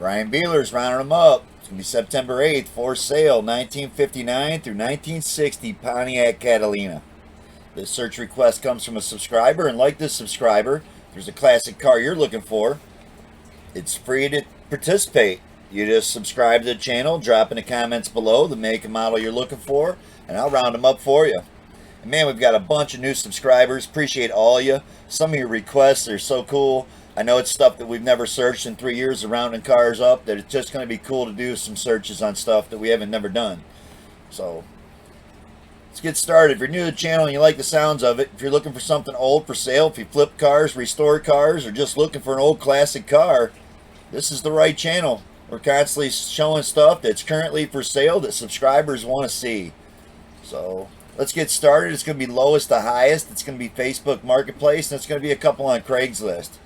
Brian Bealer's rounding them up. It's going to be September 8th for sale, 1959 through 1960 Pontiac Catalina. This search request comes from a subscriber, and like this subscriber, if there's a classic car you're looking for, it's free to participate. You just subscribe to the channel, drop in the comments below the make and model you're looking for, and I'll round them up for you. And man, we've got a bunch of new subscribers. Appreciate all of you. Some of your requests are so cool. I know it's stuff that we've never searched in 3 years of rounding cars up, that it's just going to be cool to do some searches on stuff that we haven't never done. So let's get started. If you're new to the channel and you like the sounds of it, if you're looking for something old for sale, if you flip cars, restore cars, or just looking for an old classic car, this is the right channel. We're constantly showing stuff that's currently for sale that subscribers want to see. So let's get started. It's going to be lowest to highest. It's going to be Facebook Marketplace, and it's going to be a couple on Craigslist.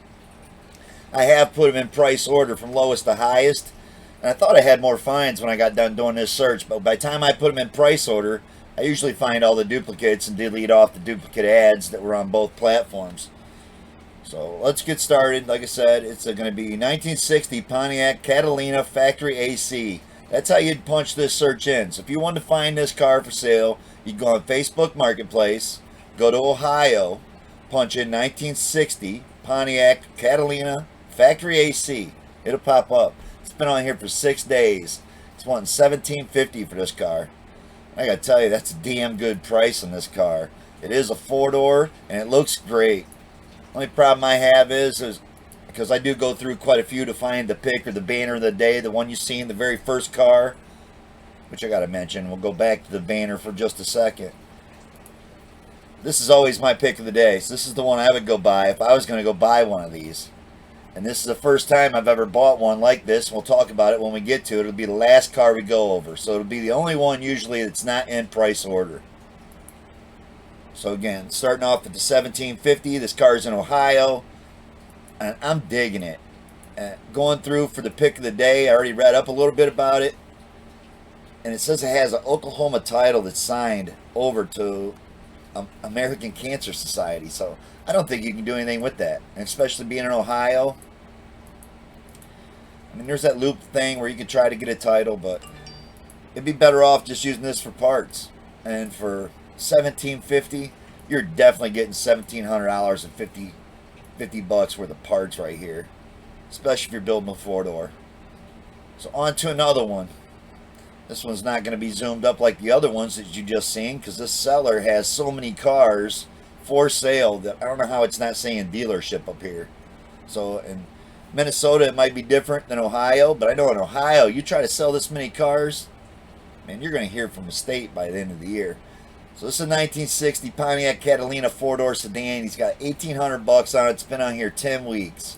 I have put them in price order from lowest to highest, and I thought I had more finds when I got done doing this search, but by the time I put them in price order, I usually find all the duplicates and delete off the duplicate ads that were on both platforms. So let's get started. Like I said, it's going to be 1960 Pontiac Catalina factory AC. That's how you'd punch this search in. So if you wanted to find this car for sale, you'd go on Facebook Marketplace, go to Ohio, punch in 1960 Pontiac Catalina factory AC. It'll pop up. It's been on here for 6 days. It's wanting $17.50 for this car. I gotta tell you, that's a damn good price on this car. It is a 4-door and it looks great. Only problem I have is because I do go through quite a few to find the pick or the banner of the day, the one you see in the very first car, which I gotta mention. We'll go back to the banner for just a second. This is always my pick of the day. So this is the one I would go buy if I was going to go buy one of these. And this is the first time I've ever bought one like this. We'll talk about it when we get to it. It'll be the last car we go over. So it'll be the only one usually that's not in price order. So again, starting off at the $17.50. This car is in Ohio. And I'm digging it. Going through for the pick of the day, I already read up a little bit about it. And it says it has an Oklahoma title that's signed over to American Cancer Society, so I don't think you can do anything with that, and especially being in Ohio. I mean, there's that loop thing where you could try to get a title, but it'd be better off just using this for parts. And for $17.50, you're definitely getting $1,700 and 50 bucks worth of parts right here, especially if you're building a 4-door. So on to another one. This one's not going to be zoomed up like the other ones that you just seen, because this seller has so many cars for sale that I don't know how it's not saying dealership up here. So in Minnesota it might be different than Ohio, but I know in Ohio you try to sell this many cars, man, you're going to hear from the state by the end of the year. So this is a 1960 Pontiac Catalina 4-door sedan. He's got 1,800 bucks on it. It's been on here 10 weeks.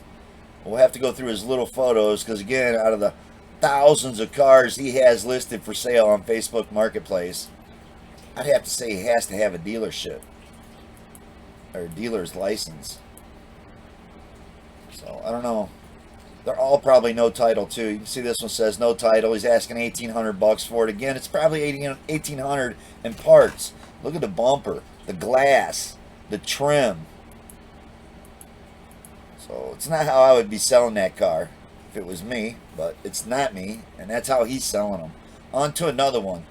We'll have to go through his little photos, because again, out of the thousands of cars he has listed for sale on Facebook Marketplace, I'd have to say he has to have a dealership or a dealer's license. So I don't know. They're all probably no title too. You can see this one says no title. He's asking 1,800 bucks for it. Again, it's probably 1,800 in parts. Look at the bumper, the glass, the trim. So it's not how I would be selling that car if it was me, but it's not me, and that's how he's selling them. On to another one.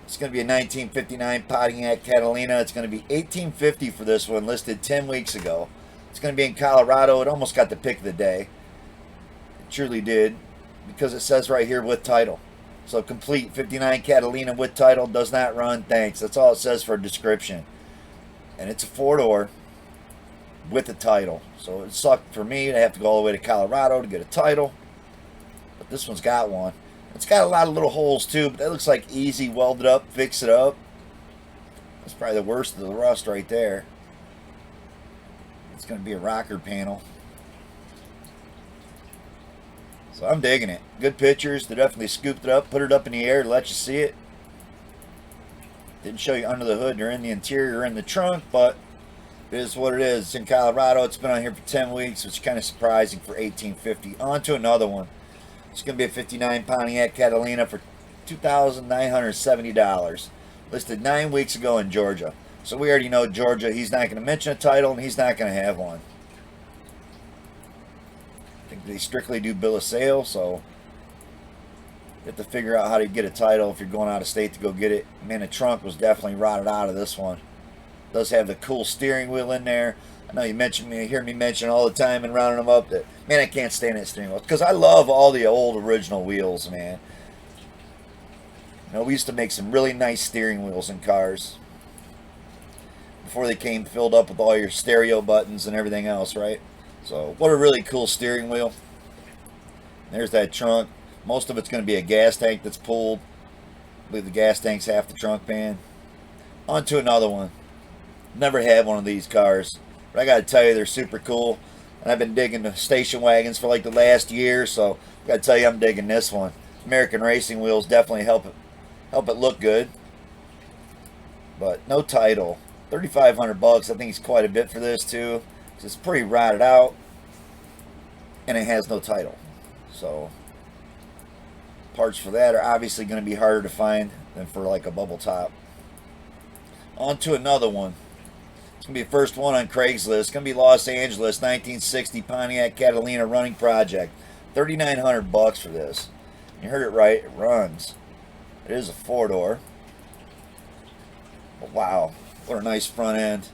It's going to be a 1959 Pontiac Catalina. It's going to be $1,850 for this one, listed 10 weeks ago. It's going to be in Colorado. It almost got the pick of the day. It truly did, because it says right here with title. So complete 59 Catalina with title, does not run, thanks. That's all it says for a description. And it's a 4-door with a title. So it sucked for me to have to go all the way to Colorado to get a title. But this one's got one. It's got a lot of little holes too, but that looks like easy, welded up, fix it up. That's probably the worst of the rust right there. It's going to be a rocker panel. So I'm digging it. Good pictures. They definitely scooped it up, put it up in the air to let you see it. Didn't show you under the hood or in the interior or in the trunk, but it is what it is. It's in Colorado. It's been on here for 10 weeks, which is kind of surprising for $1,850. On to another one. It's going to be a 59 Pontiac Catalina for $2,970. Listed 9 weeks ago in Georgia. So we already know Georgia. He's not going to mention a title, and he's not going to have one. I think they strictly do bill of sale, so have to figure out how to get a title if you're going out of state to go get it. Man, the trunk was definitely rotted out of this one. It does have the cool steering wheel in there. I know you hear me mention all the time and rounding them up that, man, I can't stand that steering wheel. Because I love all the old original wheels, man. You know, we used to make some really nice steering wheels in cars. Before they came filled up with all your stereo buttons and everything else, right? So, what a really cool steering wheel. There's that trunk. Most of it's going to be a gas tank that's pulled. I believe the gas tank's half the trunk pan. On to another one. Never had one of these cars. But I got to tell you, they're super cool. And I've been digging the station wagons for like the last year. So, I got to tell you, I'm digging this one. American Racing wheels definitely help it look good. But no title. $3,500. I think it's quite a bit for this too. It's pretty rotted out. And it has no title. So, parts for that are obviously going to be harder to find than for like a bubble top. On to another one. It's going to be the first one on Craigslist. It's going to be Los Angeles 1960 Pontiac Catalina running project. $3,900 for this. You heard it right. It runs. It is a 4-door. But wow, what a nice front end.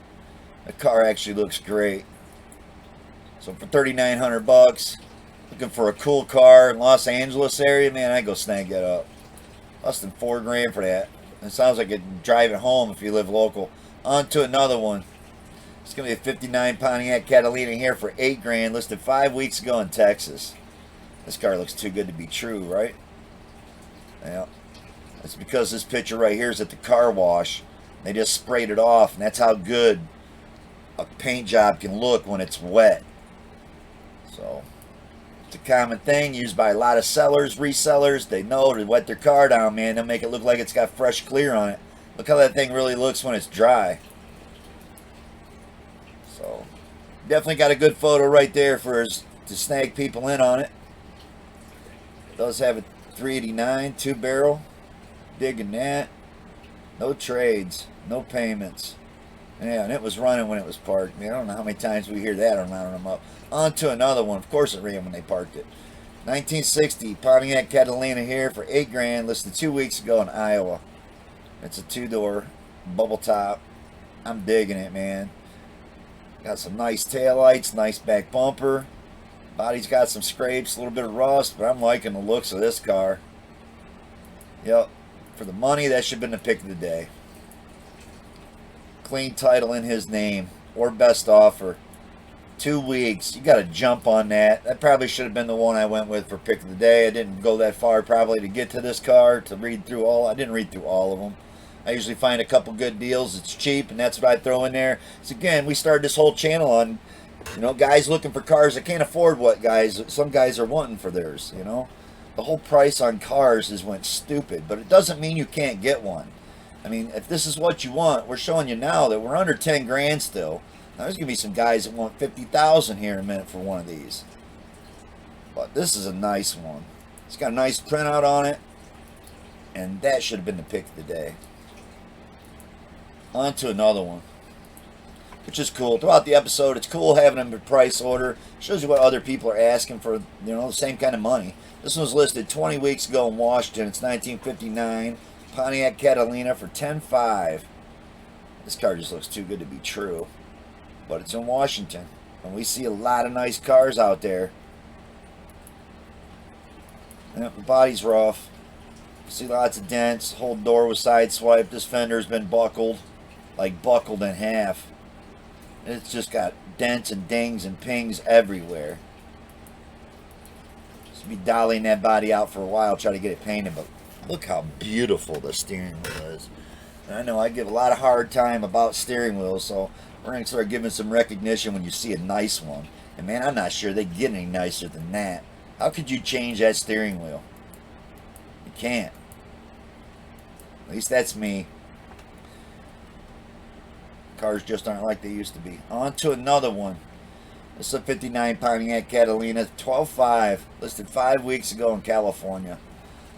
The car actually looks great. So for $3,900, looking for a cool car in Los Angeles area, man, I'd go snag that up. Less than $4,000 for that. It sounds like you'd drive it home if you live local. On to another one. It's going to be a 59 Pontiac Catalina here for $8,000, listed 5 weeks ago in Texas. This car looks too good to be true, right? Yeah. That's because this picture right here is at the car wash. They just sprayed it off, and that's how good a paint job can look when it's wet. So, it's a common thing used by a lot of sellers, resellers. They know to wet their car down, man. They'll make it look like it's got fresh clear on it. Look how that thing really looks when it's dry. So, definitely got a good photo right there to snag people in on it. It does have a 389 2-barrel. Digging that. No trades. No payments. Yeah, and it was running when it was parked. I mean, I don't know how many times we hear that on mounting them up. On to another one. Of course it ran when they parked it. 1960 Pontiac Catalina here for $8,000, listed 2 weeks ago in Iowa. It's a 2-door bubble top. I'm digging it, man. Got some nice taillights, nice back bumper. Body's got some scrapes, a little bit of rust, but I'm liking the looks of this car. Yep. For the money, that should have been the pick of the day. Clean title in his name, or best offer. 2 weeks. You got to jump on that. That probably should have been the one I went with for pick of the day. I didn't go that far probably to get to this car, to read through all. I didn't read through all of them. I usually find a couple good deals. It's cheap, and that's what I throw in there. So again, we started this whole channel on, guys looking for cars that can't afford what some guys are wanting for theirs, The whole price on cars went stupid, but it doesn't mean you can't get one. I mean, if this is what you want, we're showing you now that we're under $10,000 still. Now, there's going to be some guys that want $50,000 here in a minute for one of these. But this is a nice one. It's got a nice printout on it, and that should have been the pick of the day. On to another one, which is cool. Throughout the episode, it's cool having them in price order. Shows you what other people are asking for, the same kind of money. This one was listed 20 weeks ago in Washington. It's 1959 Pontiac Catalina for $10,500. This car just looks too good to be true. But it's in Washington, and we see a lot of nice cars out there. And the body's rough. See lots of dents. The whole door was sideswiped. This fender's been buckled in half. It's just got dents and dings and pings everywhere. Just be dollying that body out for a while, try to get it painted, but look how beautiful the steering wheel is. And I know I give a lot of hard time about steering wheels, so we're going to start giving some recognition when you see a nice one. And man, I'm not sure they get any nicer than that. How could you change that steering wheel? You can't. At least that's me. Cars just aren't like they used to be. On to another one. This is a 59 Pontiac Catalina, $12,500, listed 5 weeks ago in California.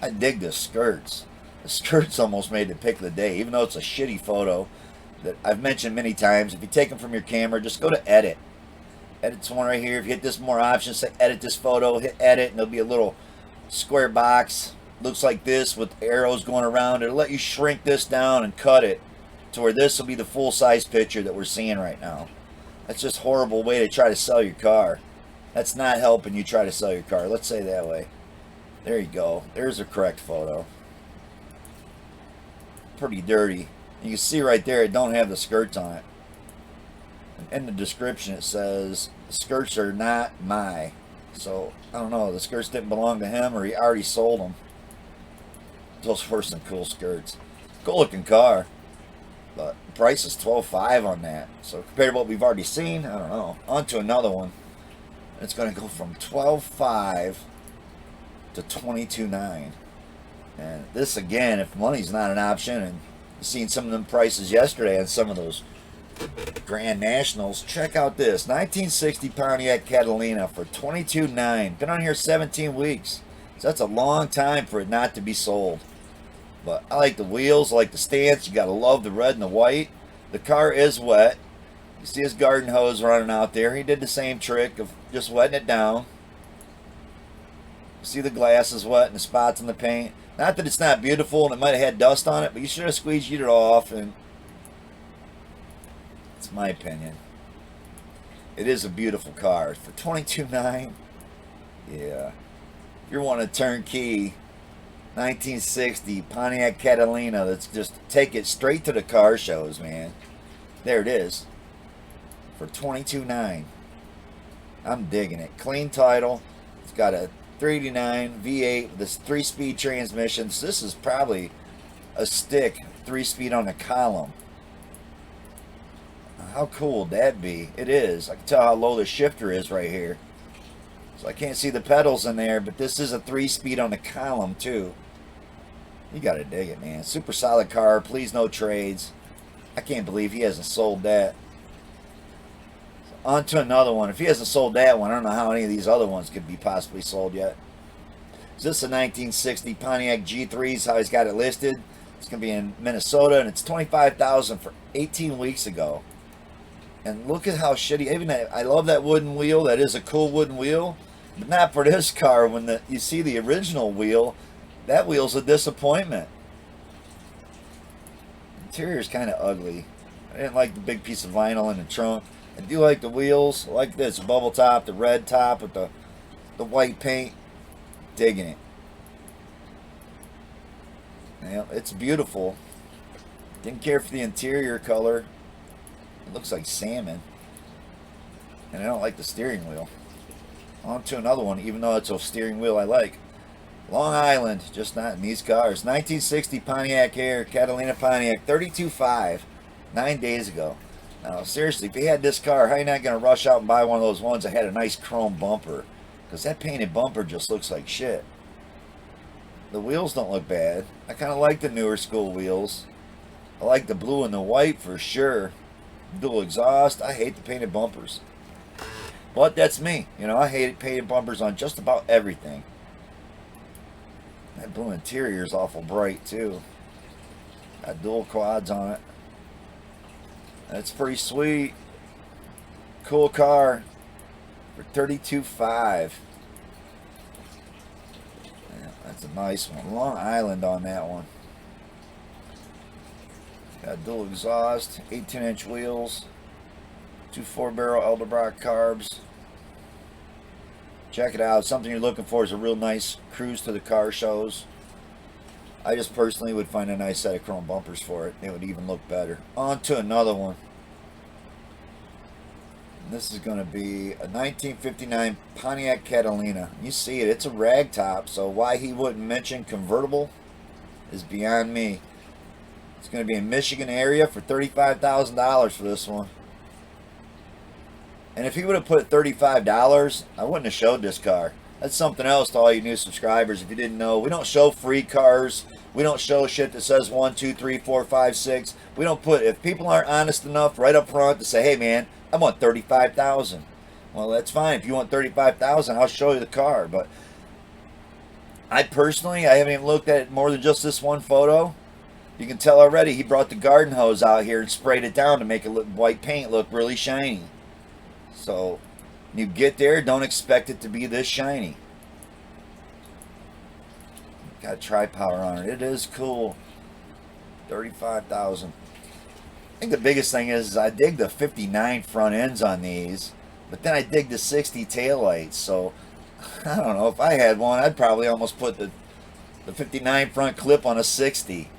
I dig the skirts. The skirts almost made the pick of the day, even though it's a shitty photo that I've mentioned many times. If you take them from your camera, just go to edit. Edit's one right here. If you hit this more options, say edit this photo, hit edit, and there'll be a little square box. looks like this with arrows going around. It'll let you shrink this down and cut it to where this will be the full-size picture that we're seeing right now. That's just a horrible way to try to sell your car. That's not helping you try to sell your car. Let's say that way. There you go. There's a correct photo. Pretty dirty. You can see right there it don't have the skirts on it. In the description it says the skirts are not my. So I don't know, the skirts didn't belong to him or he already sold them. Those were some cool skirts. Cool looking car. But the price is $12,500 on that. So compared to what we've already seen, I don't know. On to another one. It's going to go from $12,500 to $22,900. And this again, if money's not an option, and you've seen some of them prices yesterday on some of those Grand Nationals, check out this 1960 Pontiac Catalina for $22,900. Been on here 17 weeks. So that's a long time for it not to be sold. But I like the wheels, I like the stance. You got to love the red and the white. The car is wet. You see his garden hose running out there. He did the same trick of just wetting it down. See the glass is wet and the spots in the paint. Not that it's not beautiful and it might have had dust on it, but you should have squeegeed it off. And it's my opinion. It is a beautiful car. For $22,900, yeah. If you're wanting a turnkey 1960 Pontiac Catalina, that's just take it straight to the car shows, man. There it is. For $22,900. I'm digging it. Clean title. It's got a 389 V8 with this 3-speed transmission. So this is probably a stick 3-speed on a column. How cool would that be? It is. I can tell how low the shifter is right here. So I can't see the pedals in there, but this is a 3-speed on the column too. You gotta dig it, man. Super solid car. Please no trades. I can't believe he hasn't sold that. On to another one. If he hasn't sold that one, I don't know how any of these other ones could be possibly sold yet. Is this a 1960 Pontiac G3s? How he's got it listed? It's going to be in Minnesota, and it's $25,000 for 18 weeks ago. And look at how shitty. Even I love that wooden wheel. That is a cool wooden wheel, but not for this car. When you see the original wheel, that wheel's a disappointment. Interior is kind of ugly. I didn't like the big piece of vinyl in the trunk. I do like the wheels. I like this bubble top, the red top with the white paint. Digging it. Yeah, it's beautiful. Didn't care for the interior color. It looks like salmon. And I don't like the steering wheel. On to another one, even though it's a steering wheel I like. Long Island, just not in these cars. 1960 Pontiac Air, Catalina Pontiac, $32,500, 9 days ago. Now, seriously, if you had this car, how are you not going to rush out and buy one of those ones that had a nice chrome bumper? Because that painted bumper just looks like shit. The wheels don't look bad. I kind of like the newer school wheels. I like the blue and the white for sure. Dual exhaust. I hate the painted bumpers. But that's me. You know, I hate painted bumpers on just about everything. That blue interior is awful bright too. Got dual quads on it. That's pretty sweet. Cool car for $32,500. Yeah, that's a nice one. Long Island on that one. Got dual exhaust, 18-inch wheels, 2 4-barrel Edelbrock carbs. Check it out. Something you're looking for is a real nice cruise to the car shows. I just personally would find a nice set of chrome bumpers for it. It would even look better. On to another one. This is going to be a 1959 Pontiac Catalina. You see it. It's a rag top, so why he wouldn't mention convertible is beyond me. It's going to be in Michigan area for $35,000 for this one. And if he would have put $35, I wouldn't have showed this car. That's something else to all you new subscribers. If you didn't know, we don't show free cars. We don't show shit that says 1, 2, 3, 4, 5, 6. We don't put, if people aren't honest enough right up front to say, hey man, I want $35,000. Well, that's fine. If you want $35,000, I'll show you the car. But I personally, I haven't even looked at it more than just this one photo. You can tell already he brought the garden hose out here and sprayed it down to make it look, white paint look really shiny. So when you get there, don't expect it to be this shiny. Got tri-power on it. It is cool. 35,000. I think the biggest thing is I dig the 59 front ends on these, but then I dig the 60 taillights. So I don't know, if I had one, I'd probably almost put the 59 front clip on a 60.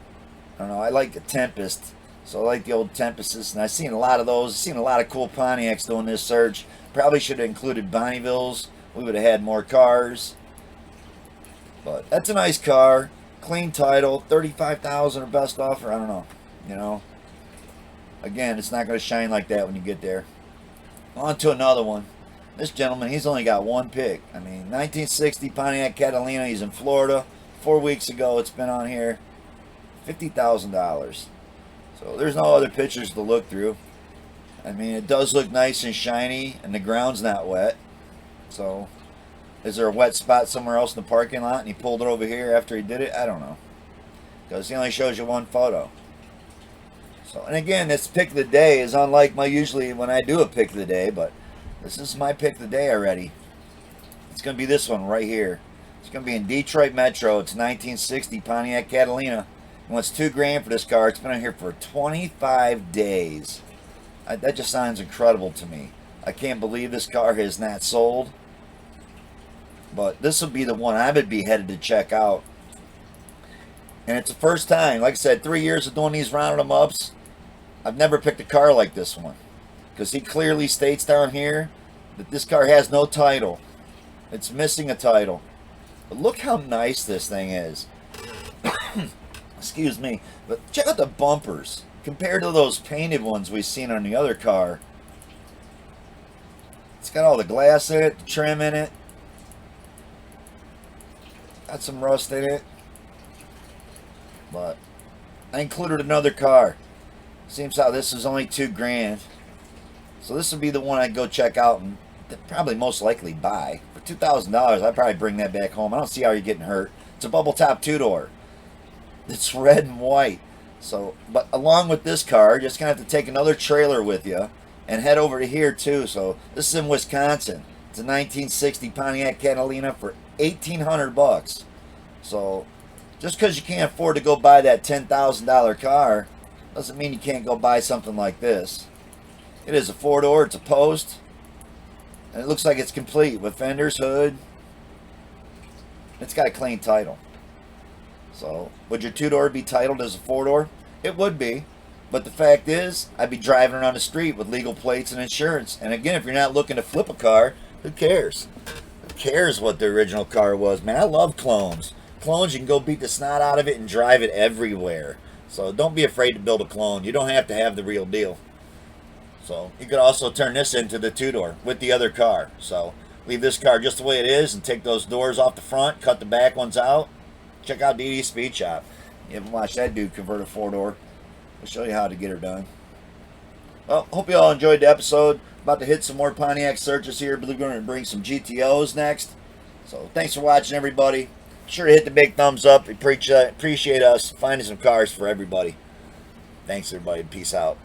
I don't know, I like the Tempest, so I like the old Tempests, and I've seen a lot of those. I've seen a lot of cool Pontiacs doing this search. Probably should have included Bonnievilles. We would have had more cars. But that's a nice car. Clean title. 35,000 or best offer. I don't know. You know. Again, it's not going to shine like that when you get there. On to another one. This gentleman, he's only got one pick. I mean, 1960 Pontiac Catalina. He's in Florida. 4 weeks ago, it's been on here. $50,000. So there's no other pictures to look through. I mean, it does look nice and shiny, and the ground's not wet. So, is there a wet spot somewhere else in the parking lot, and he pulled it over here after he did it? I don't know. Because he only shows you one photo. So, and again, this pick of the day is unlike my usually when I do a pick of the day, but this is my pick of the day already. It's going to be this one right here. It's going to be in Detroit Metro. It's 1960 Pontiac Catalina. It wants $2,000 for this car. It's been on here for 25 days. That just sounds incredible to me. I can't believe this car has not sold. But this will be the one I would be headed to check out. And it's the first time, like I said, 3 years of doing these rounding them ups, I've never picked a car like this one. Because he clearly states down here that this car has no title. It's missing a title. But look how nice this thing is. Excuse me. But check out the bumpers. Compared to those painted ones we've seen on the other car. It's got all the glass in it, the trim in it. Got some rust in it. But I included another car. Seems how this is only $2,000. So this would be the one I'd go check out and probably most likely buy. For $2,000, I'd probably bring that back home. I don't see how you're getting hurt. It's a bubble top two-door. It's red and white. So, but along with this car, you're just going to have to take another trailer with you and head over to here too. So this is in Wisconsin. It's a 1960 Pontiac Catalina for $1,800. So just because you can't afford to go buy that $10,000 car doesn't mean you can't go buy something like this. It is a four-door. It's a post. And it looks like it's complete with fenders, hood. It's got a clean title. So, would your two-door be titled as a four-door? It would be. But the fact is, I'd be driving around the street with legal plates and insurance. And again, if you're not looking to flip a car, who cares? Who cares what the original car was? Man, I love clones. Clones, you can go beat the snot out of it and drive it everywhere. So, don't be afraid to build a clone. You don't have to have the real deal. So, you could also turn this into the two-door with the other car. So, leave this car just the way it is and take those doors off the front, cut the back ones out. Check out DD Speed Shop. You haven't watched that dude convert a four-door. I'll show you how to get her done. Well, hope you all enjoyed the episode. About to hit some more Pontiac searches here. We're going to bring some GTOs next. So thanks for watching, everybody. Be sure to hit the big thumbs up. We appreciate us finding some cars for everybody. Thanks, everybody. Peace out.